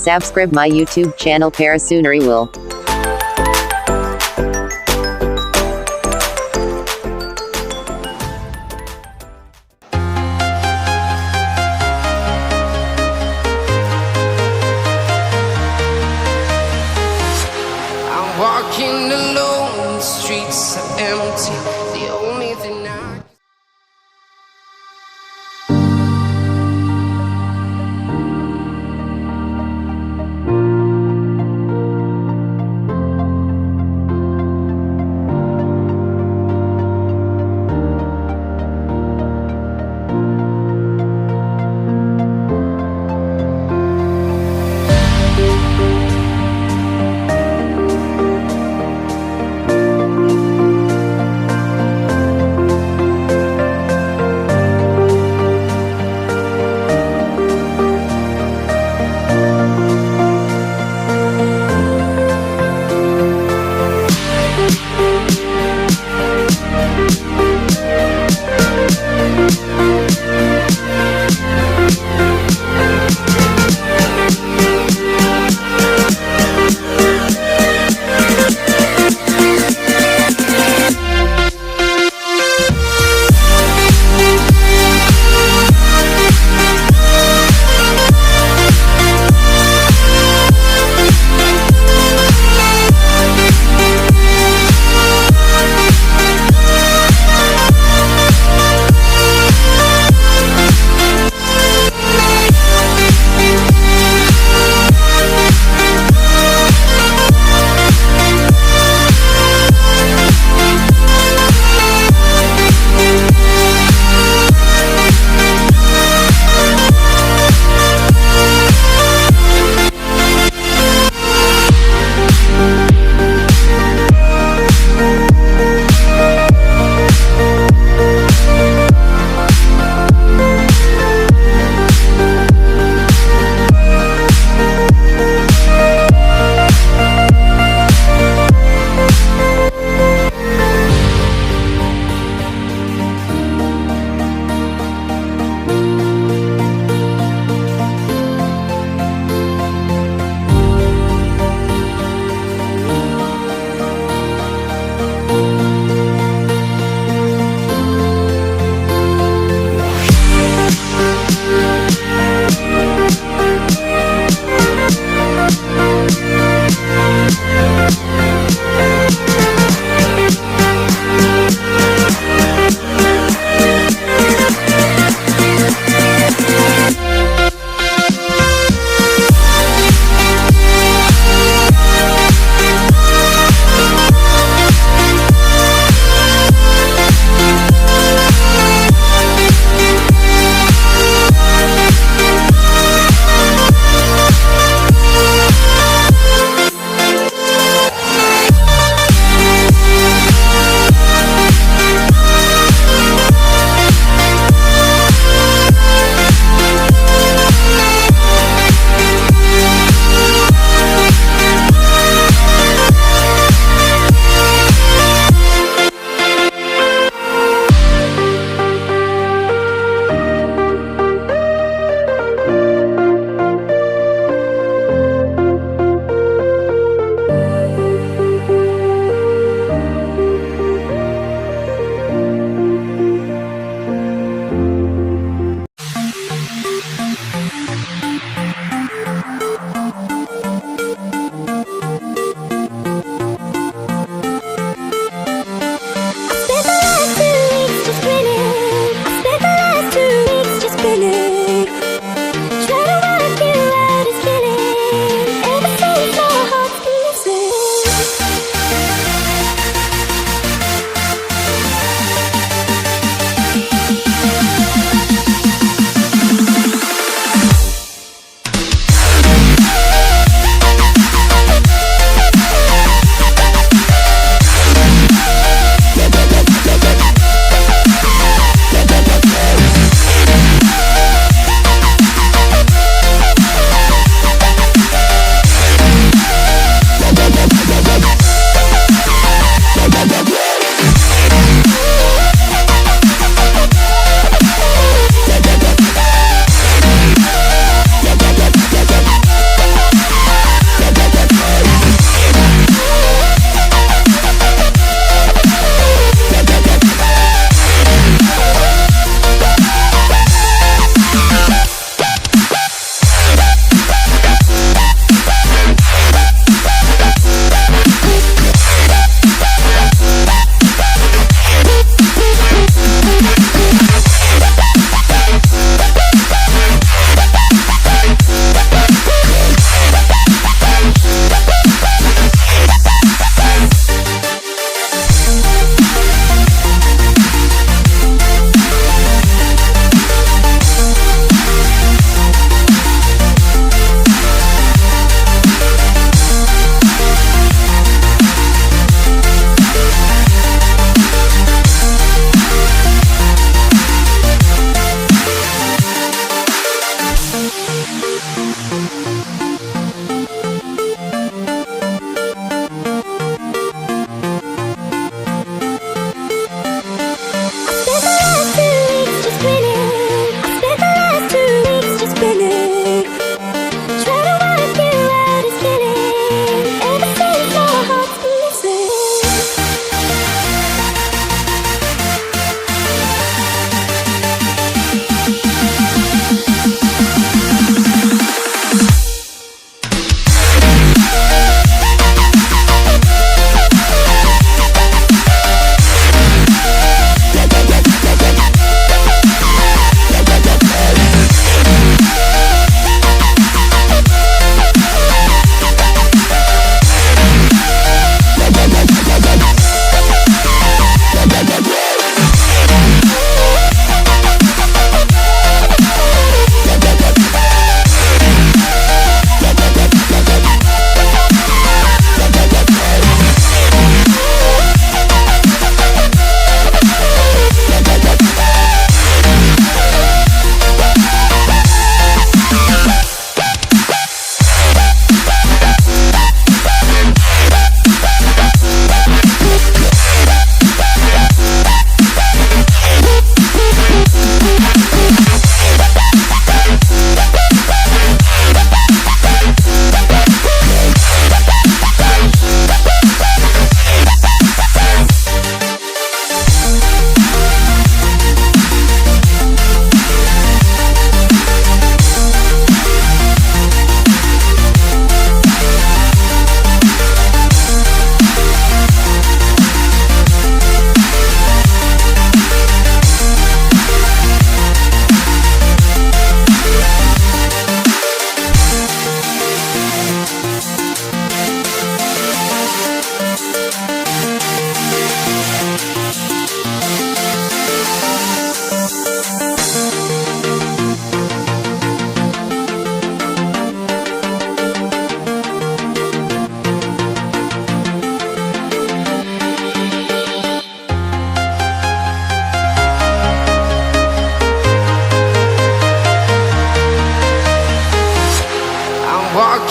Subscribe my YouTube channel para sooner will. I'm walking alone, the streets are empty. The only thing I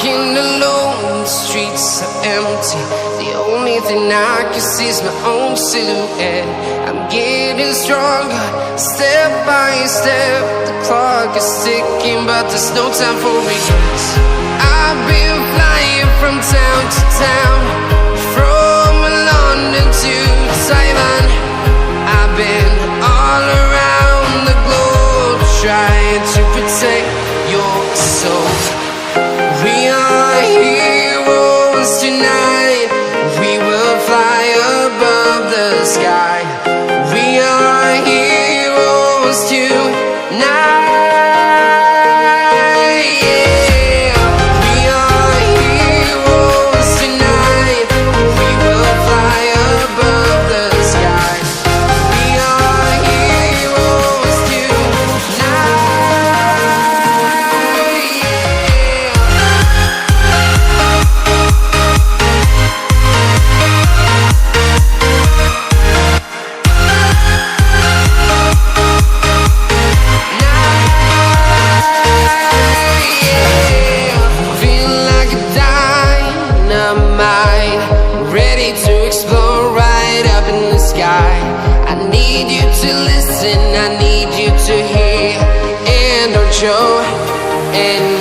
walking alone, the streets are empty. The only thing I can see is my own silhouette. I'm getting stronger, step by step. The clock is ticking, but there's no time for regrets. I've been flying from town to town, from London to Taiwan. I've been all around the globe, trying to protect your soul. We are heroes tonight. We will fly above the sky. We are heroes tonight. Yeah. We are heroes tonight. We will fly above the sky. We are heroes tonight. Ready to explore right up in the sky. I need you to listen, I need you to hear, and don't show. And